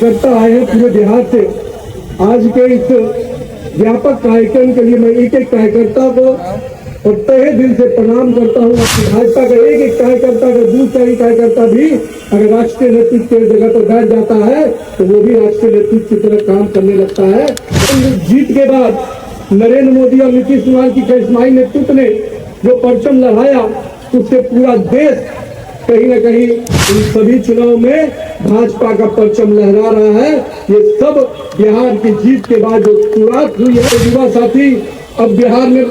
कार्यकर्ता आए हैं पूरे बिहार से। आज के इस व्यापक कार्यक्रम के लिए मैं एक एक कार्यकर्ता को और तहे दिल से प्रणाम करता हूँ। भाजपा का एक एक कार्यकर्ता का दूसरा ही कार्यकर्ता भी अगर राष्ट्रीय नेतृत्व की जगह पर बैठ जाता है तो वो भी राष्ट्रीय नेतृत्व की तरह काम करने लगता है। जीत के बाद नरेंद्र मोदी और नीतीश कुमार की करिश्माई नेतृत्व ने जो परचम लहराया उससे पूरा देश कहीं न कहीं इन सभी चुनाव में भाजपा का परचम लहरा रहा है। ये सब बिहार की जीत के बाद जो शुरुआत हुई है। युवा साथी, अब बिहार में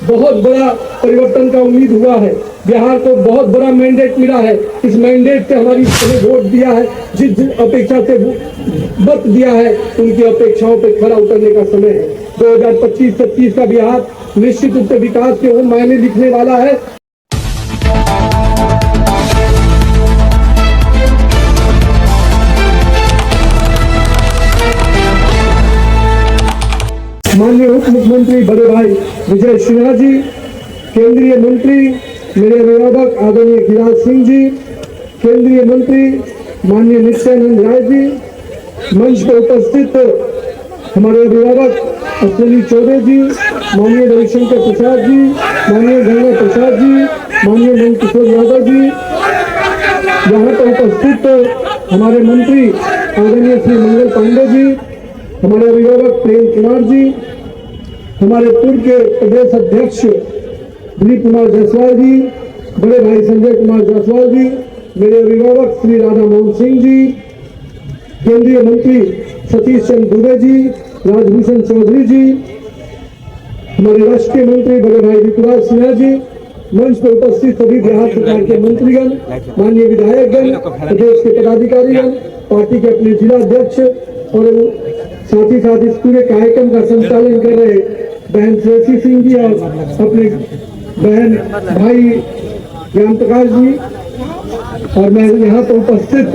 बहुत बड़ा परिवर्तन का उम्मीद हुआ है। बिहार को बहुत बड़ा मैंडेट मिला है। इस मैंडेट से हमारी वोट दिया है, जिस अपेक्षा से वक्त दिया है उनकी अपेक्षाओं पर खरा उतरने का समय है। 2025-26 का बिहार निश्चित रूप से विकास के वो मायने लिखने वाला है। माननीय उप मुख्यमंत्री बड़े भाई विजय सिन्हा जी, केंद्रीय मंत्री मेरे अभिभावक आदरणीय गिरिराज सिंह जी, केंद्रीय मंत्री माननीय नित्यानंद राय जी, मंच पर उपस्थित हमारे अभिभावक अश्विनी चौबे जी, माननीय रविशंकर प्रसाद जी, माननीय गंगा प्रसाद जी, माननीय नंद किशोर यादव जी, यहाँ पर उपस्थित हमारे मंत्री आदरणीय श्री मंगल पांडे जी, हमारे अभिभावक प्रेम कुमार जी, हमारे पूर्व के प्रदेश अध्यक्ष दिलीप कुमार जायसवाल जी, बड़े भाई संजय कुमार जायसवाल जी, मेरे अभिभावक श्री राधा मोहन सिंह जी, केंद्रीय मंत्री सतीश चंद्र दुबे जी, राजभूषण चौधरी जी, हमारे राष्ट्रीय मंत्री बड़े भाई ऋतुराज सिन्हा जी, मंच पर उपस्थित सभी बिहार सरकार के मंत्रीगण, माननीय विधायकगण, प्रदेश के पदाधिकारीगण, पार्टी के अपने जिला अध्यक्ष और साथ ही साथ इस पूरे कार्यक्रम का संचालन कर रहे बहन श्रेयसी सिंह जी और अपने बहन भाई ज्ञान प्रकाश जी, और मैं यहाँ पर उपस्थित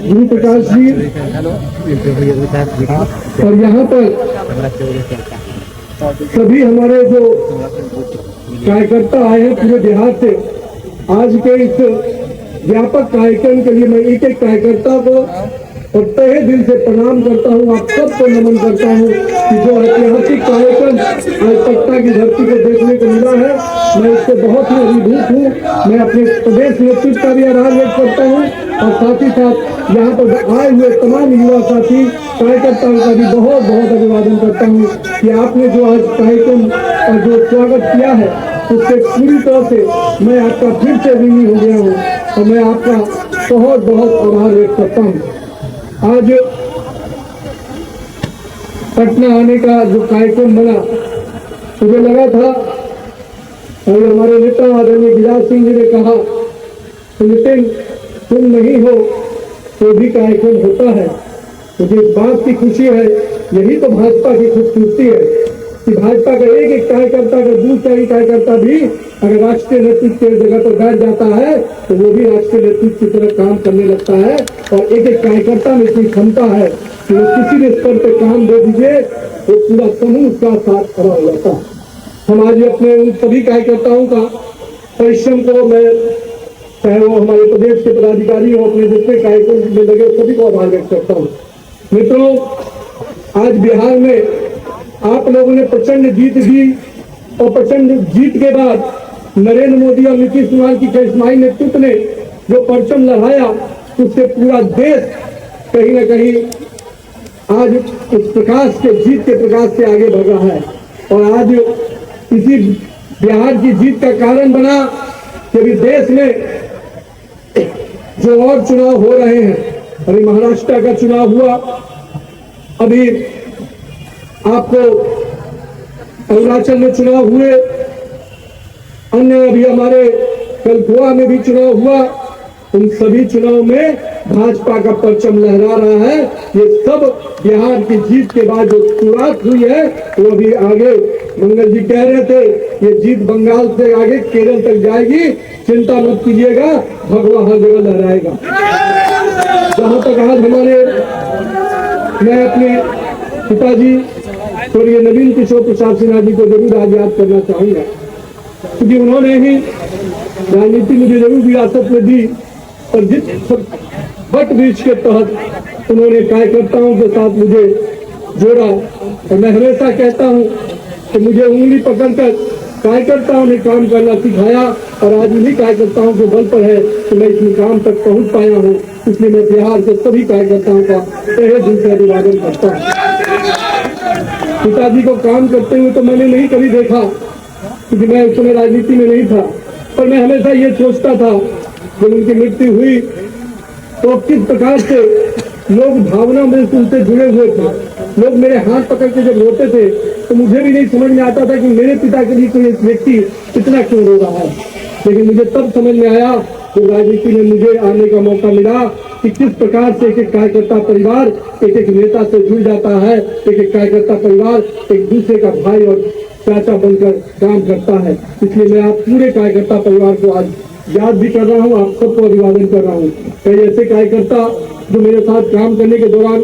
गुरु प्रकाश जी, और यहाँ पर सभी हमारे जो कार्यकर्ता आए हैं पूरे बिहार से। आज के इस व्यापक कार्यक्रम के लिए मैं एक एक कार्यकर्ता को और तहे दिल से प्रणाम करता हूँ। आप सबको नमन करता हूँ कि जो ऐतिहासिक कार्यक्रम आज पटना की धरती को देखने को मिला है, मैं इससे बहुत ही अभिभूत हूँ। मैं अपने प्रदेश नेतृत्व का भी आभार व्यक्त करता हूँ और साथ ही साथ यहाँ पर आए हुए तमाम युवा साथी कार्यकर्ताओं का भी बहुत बहुत अभिवादन करता हूँ कि आपने जो आज कार्यक्रम का जो स्वागत किया है उससे पूरी तरह से मैं आपका फिर से ऋणी हो गया हूँ और मैं आपका बहुत बहुत आभार व्यक्त करता हूँ। आज पटना आने का जो कार्यक्रम बना मुझे लगा था, और हमारे नेता आदरणीय गिरिराज सिंह जी ने कहा नितिन तुम नहीं हो तो भी कार्यक्रम होता है। मुझे इस बात की खुशी है, यही तो भाजपा की खूबसूरती है कि भाजपा का एक एक कार्यकर्ता का दूसरा ही कार्यकर्ता भी अगर राष्ट्रीय नेतृत्व की जगह पर बैठ जाता है तो वो भी राष्ट्रीय नेतृत्व की तरह काम करने लगता है। और एक एक कार्यकर्ता में इतनी क्षमता है कि वो किसी भी स्तर पर काम दे दीजिए तो पूरा समूह उसका साथ खड़ा हो जाता है। हम आज अपने उन सभी कार्यकर्ताओं का परिश्रम को मैं चाहे वो हमारे प्रदेश के पदाधिकारी हो, अपने जितने कार्यक्रम में लगे सभी को आभार व्यक्त करता हूँ। मित्रों, आज बिहार में आप लोगों ने प्रचंड जीत दी और प्रचंड जीत के बाद नरेंद्र मोदी और नीतीश कुमार की करिश्माई नेतृत्व ने जो परचम लहराया उससे पूरा देश कहीं न कहीं आज इस प्रकाश के जीत के प्रकाश से आगे बढ़ रहा है। और आज इसी बिहार की जीत का कारण बना कि अभी देश में जो और चुनाव हो रहे हैं, अभी महाराष्ट्र का चुनाव हुआ, अभी आपको अरुणाचल में चुनाव हुए, अन्य अभी हमारे कल गोवा में भी चुनाव हुआ। उन सभी चुनाव में भाजपा का परचम लहरा रहा है। ये सब बिहार की जीत के बाद जो शुरुआत हुई है वो अभी आगे, मंगल जी कह रहे थे ये जीत बंगाल से आगे केरल तक जाएगी, चिंता मत कीजिएगा, भगवा हर जगह लहराएगा। जहां तक आज हमारे, मैं अपने पिताजी और ये नवीन किशोर प्रसाद सिन्हा जी को जरूर आज याद करना चाहूंगा, क्योंकि उन्होंने ही राजनीति मुझे जरूर विरासत में दी, और जिस वट वृक्ष के तहत उन्होंने कार्यकर्ताओं के साथ मुझे जोड़ा। और मैं हमेशा कहता हूँ कि मुझे उंगली पकड़कर कार्यकर्ताओं ने काम करना सिखाया और आज उन्हीं कार्यकर्ताओं के बल पर है कि मैं इस मुकाम तक पहुंच पाया हूँ। इसलिए मैं बिहार के सभी कार्यकर्ताओं का तहे दिल से अभिवादन करता हूँ। पिताजी को काम करते हुए तो मैंने नहीं कभी देखा, क्योंकि मैं उस समय राजनीति में नहीं था, पर मैं हमेशा ये सोचता था जब उनकी मृत्यु हुई तो किस प्रकार से लोग भावना में उनसे जुड़े हुए थे। लोग मेरे हाथ पकड़ के जब रोते थे तो मुझे भी नहीं समझ में आता था कि मेरे पिता के लिए कोई एक व्यक्ति इतना क्यों रो रहा है। लेकिन मुझे तब समझ में आया कि राजनीति में मुझे आने का मौका मिला कि किस प्रकार से एक एक कार्यकर्ता परिवार एक एक नेता से जुड़ जाता है। एक एक कार्यकर्ता परिवार एक दूसरे का भाई और चाचा बनकर काम करता है। इसलिए मैं आप पूरे कार्यकर्ता परिवार को आज याद भी कर रहा हूँ, आप सबको अभिवादन कर रहा हूँ। कई ऐसे कार्यकर्ता जो मेरे साथ काम करने के दौरान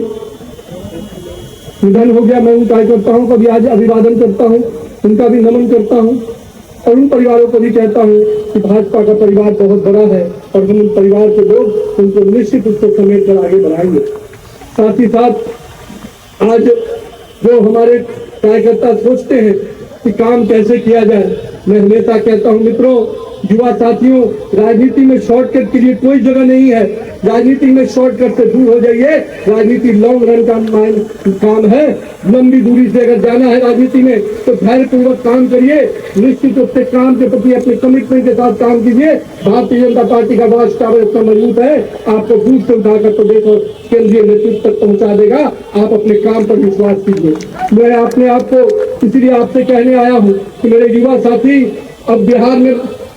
निधन हो गया, मैं उन कार्यकर्ताओं का भी आज अभिवादन करता हूँ, उनका भी नमन करता हूँ और उन परिवारों को भी कहता हूँ कि भाजपा का परिवार बहुत बड़ा है और हम उन परिवार के लोग उनको निश्चित रूप से समेट कर आगे बढ़ाएंगे। साथ ही साथ आज जो हमारे कार्यकर्ता सोचते हैं कि काम कैसे किया जाए, मैं हमेशा कहता हूँ मित्रों, युवा साथियों, राजनीति में शॉर्टकट के लिए कोई जगह नहीं है। राजनीति में शॉर्टकट से दूर हो जाइए। राजनीति लॉन्ग रन का काम है। लंबी दूरी से अगर जाना है राजनीति में तो धैर्यपूर्वक काम करिए। निश्चित रूप से काम के प्रति अपने कमिटमेंट के साथ काम कीजिए। भारतीय जनता पार्टी का वॉच टावर इतना मजबूत है, आपको दूर से उठाकर प्रदेश और केंद्रीय नेतृत्व तक पहुंचा देगा। आप अपने काम पर विश्वास कीजिए। मैं अपने आप को इसीलिए आपसे कहने आया हूँ कि मेरे युवा साथी, अब बिहार में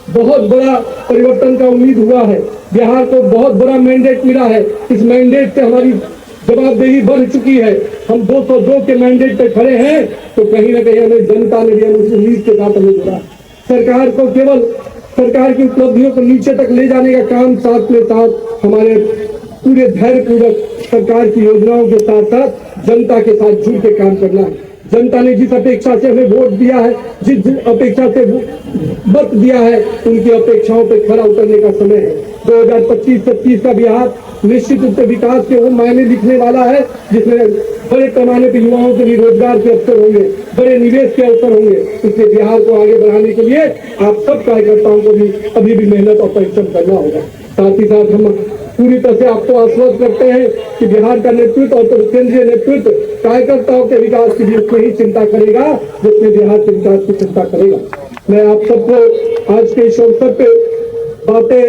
बहुत बड़ा परिवर्तन का उम्मीद हुआ है। बिहार को बहुत बड़ा मैंडेट मिला है। इस मैंडेट से हमारी जवाबदेही बढ़ चुकी है। हम 202 के मैंडेट पे खड़े हैं तो कहीं ना कहीं हमें जनता ने भी उस उम्मीद के साथ हमें जोड़ा। सरकार को केवल सरकार की उपलब्धियों को नीचे तक ले जाने का काम साथ में साथ हमारे पूरे धैर्यपूर्वक सरकार की योजनाओं के साथ साथ जनता के साथ जुड़ के काम करना है। जनता ने जिस अपेक्षा से हमें वोट दिया है, जिस अपेक्षा से वक्त दिया है, उनकी अपेक्षाओं पर खरा उतरने का समय है। 2025-26 का बिहार निश्चित रूप से विकास के वो मायने लिखने वाला है जिसमें बड़े पैमाने पर युवाओं के लिए रोजगार के अवसर होंगे, बड़े निवेश के अवसर होंगे। इसलिए बिहार को आगे बढ़ाने के लिए आप सब कार्यकर्ताओं को भी अभी भी मेहनत और परिश्रम करना होगा। साथ ही साथ हम पूरी तरह से आपको आश्वस्त करते हैं कि बिहार का नेतृत्व और केंद्रीय नेतृत्व कार्यकर्ताओं के विकास के लिए उतनी ही चिंता करेगा जिसमें बिहार के विकास की चिंता करेगा। मैं आप सबको आज के इस अवसर पे बातें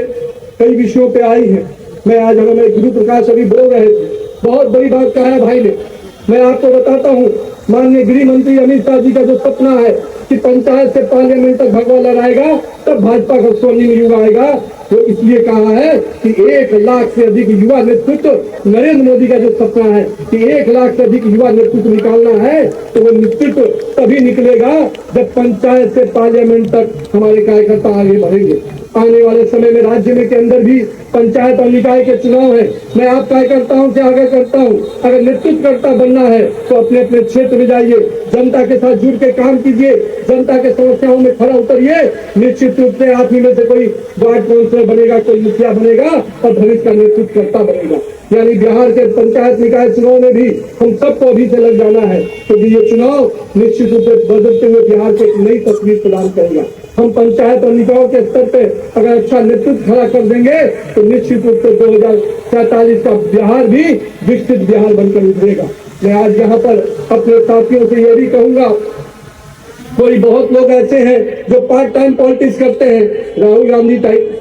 कई विषयों पे आई हैं। मैं आज हमें गुरु प्रकाश अभी बोल रहे थे, बहुत बड़ी बात कहा है भाई ने। मैं आपको बताता हूँ, माननीय गृह मंत्री अमित शाह जी का जो सपना है कि पंचायत से पार्लियामेंट तक भगवा लहराएगा तब भाजपा का स्वर्णिम युग आएगा, तो इसलिए कहा है कि 1 लाख से अधिक युवा नेतृत्व, नरेंद्र मोदी का जो सपना है कि 1 लाख से अधिक युवा नेतृत्व निकालना है, तो वो नेतृत्व तभी निकलेगा जब पंचायत से पार्लियामेंट तक हमारे कार्यकर्ता आगे बढ़ेंगे। आने वाले समय में राज्य में के अंदर भी पंचायत और निकाय के चुनाव है। मैं आप कार्यकर्ताओं से आग्रह करता हूं, अगर नेतृत्वकर्ता बनना है तो अपने अपने क्षेत्र में जाइए, जनता के साथ जुड़ के काम कीजिए, जनता के समस्याओं में खड़ा उतरिए। निश्चित रूप से आप ही में से कोई वार्ड काउंसिलर बनेगा, कोई मुखिया बनेगा और भविष्य का नेतृत्वकर्ता बनेगा। यानी बिहार के पंचायत निकाय चुनाव में भी हम सबको अभी से लग जाना है, क्योंकि ये चुनाव निश्चित रूप से बदलते हुए बिहार को एक नई तस्वीर प्रदान करेगा। हम पंचायत और निकायों के स्तर पे अगर अच्छा नेतृत्व खड़ा कर देंगे तो निश्चित रूप से 2047 का बिहार भी विकसित बिहार बनकर उभरेगा। मैं आज यहाँ पर अपने साथियों से यह भी कहूंगा, कोई बहुत लोग ऐसे हैं जो पार्ट टाइम पॉलिटिक्स करते हैं, राहुल गांधी टाइप,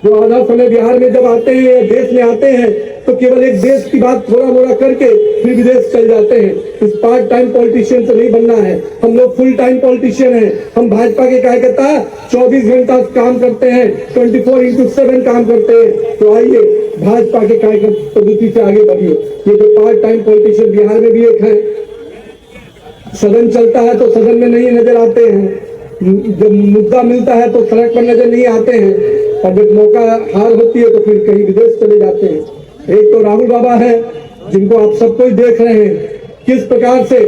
जो आधा समय बिहार में जब आते हैं या देश में आते हैं तो केवल एक देश की बात थोड़ा मोड़ा करके फिर विदेश चल जाते हैं। इस पार्ट टाइम पॉलिटिशियन से नहीं बनना है, हम लोग फुल टाइम पॉलिटिशियन हैं। हम भाजपा के कार्यकर्ता 24 घंटा काम करते हैं, 24/7 काम करते हैं। तो आइए भाजपा के कार्यकर्ता पद्धति से आगे बढ़िए। ये जो पार्ट टाइम पॉलिटिशियन बिहार में भी एक है, सदन चलता है तो सदन में नहीं नजर आते हैं, जब मुद्दा मिलता है तो सड़क पर नजर नहीं आते हैं, और जब मौका हार होती है तो फिर कहीं विदेश चले जाते हैं। एक तो राहुल बाबा है जिनको आप सब कोई देख रहे हैं किस प्रकार से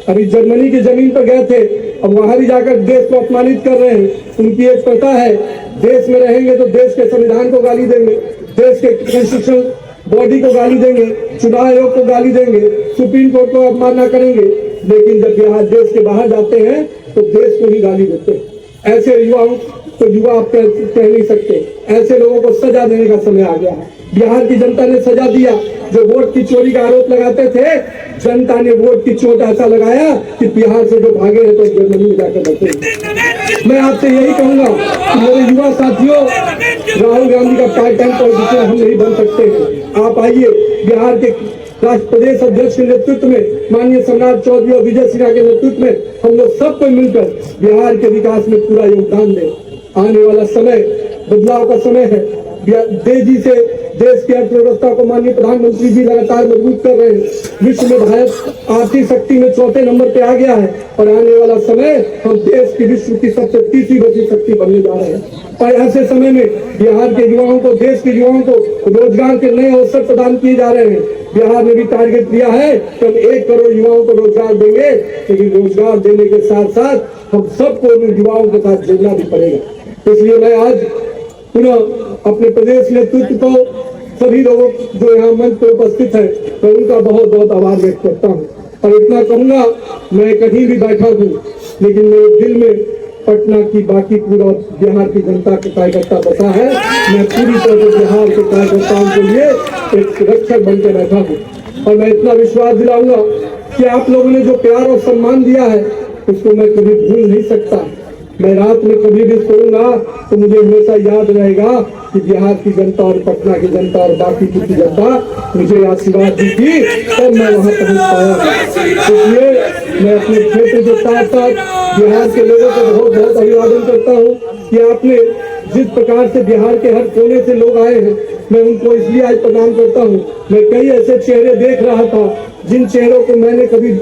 अभी जर्मनी की जमीन पर गए थे, अब वहां भी जाकर देश को अपमानित कर रहे हैं। उनकी एक प्रथा है, देश में रहेंगे तो देश के संविधान को गाली देंगे, देश के कॉन्स्टिट्यूशन बॉडी को गाली देंगे, चुनाव आयोग को गाली देंगे, सुप्रीम कोर्ट को अवमानना करेंगे, लेकिन जब बिहार देश के बाहर जाते हैं तो देश को ही गाली देते हैं। ऐसे युवाओं तो युवा आप कह नहीं सकते, ऐसे लोगों को सजा देने का समय आ गया है। बिहार की जनता ने सजा दिया। जो वोट की चोरी का आरोप लगाते थे, जनता ने वोट की चोट ऐसा लगाया कि बिहार से जो भागे हैं तो जर्मनी में जाकर बैठे। मैं आपसे यही कहूंगा कि मेरे युवा साथियों, राहुल गांधी का पार्ट टाइम पॉलिटिशियन हम नहीं बन सकते हैं। आप आइए, बिहार के राष्ट्र प्रदेश अध्यक्ष के नेतृत्व में, माननीय सम्राट चौधरी और विजय सिन्हा के नेतृत्व में हम लोग सबको मिलकर बिहार के विकास में पूरा योगदान दें। आने वाला समय बदलाव का समय है। तेजी से देश की अर्थव्यवस्था को माननीय प्रधानमंत्री जी लगातार मजबूत कर रहे हैं। विश्व में भारत आर्थिक शक्ति में चौथे नंबर पे आ गया है और आने वाला समय हम देश की विश्व की सबसे तीसरी बड़ी शक्ति बनने जा रहे हैं। और ऐसे समय में बिहार के युवाओं को, देश के युवाओं को रोजगार के नए अवसर प्रदान किए जा रहे हैं। बिहार ने भी टारगेट दिया है कि हम 1 करोड़ युवाओं को रोजगार देंगे, लेकिन रोजगार देने के साथ साथ हम सबको युवाओं के साथ जुड़ना भी पड़ेगा। इसलिए मैं आज पुनः अपने प्रदेश नेतृत्व को, सभी लोगों जो यहाँ मंच पर उपस्थित है, मैं उनका बहुत बहुत आभार व्यक्त करता हूँ। और इतना कहूंगा, मैं कहीं भी बैठा हूँ, लेकिन मेरे दिल में पटना की बाकी पूरा बिहार की जनता के कार्यकर्ता बसा है। मैं पूरी तरह से बिहार के कार्यकर्ताओं के लिए एक रक्षक बन के बैठा हूँ। और मैं इतना विश्वास दिलाऊंगा कि आप लोगों ने जो प्यार और सम्मान दिया है, उसको मैं कभी भूल नहीं सकता। मैं रात में कभी भी सोऊंगा तो मुझे हमेशा याद रहेगा कि बिहार की जनता और पटना की जनता और बाकी की जनता मुझे आशीर्वाद दी थी, तब मैं वहां पहुंच पाया। इसलिए मैं अपने क्षेत्र के साथ साथ बिहार के लोगों को बहुत बहुत अभिवादन करता हूँ कि आपने जिस प्रकार से बिहार के हर कोने से लोग आए हैं, मैं उनको इसलिए आज प्रणाम करता हूँ। मैं कई ऐसे चेहरे देख रहा था जिन चेहरों को मैंने कभी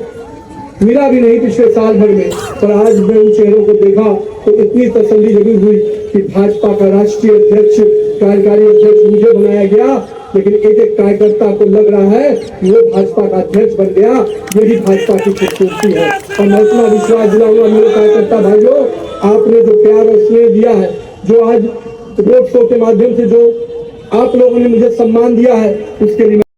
मिला भी नहीं पिछले साल भर में, पर आज मैं उन चेहरों को देखा तो इतनी तसल्ली जरूर हुई कि भाजपा का राष्ट्रीय अध्यक्ष, कार्यकारी अध्यक्ष मुझे बनाया गया, लेकिन एक एक कार्यकर्ता को लग रहा है कि वो भाजपा का अध्यक्ष बन गया। यही भाजपा की खूबसूरती है। और मैं इतना विश्वास दिलाऊंगा मेरे कार्यकर्ता भाइयों, आपने जो प्यार और स्नेह दिया है, जो आज रोड शो के माध्यम से जो आप लोगों ने मुझे सम्मान दिया है, उसके लिए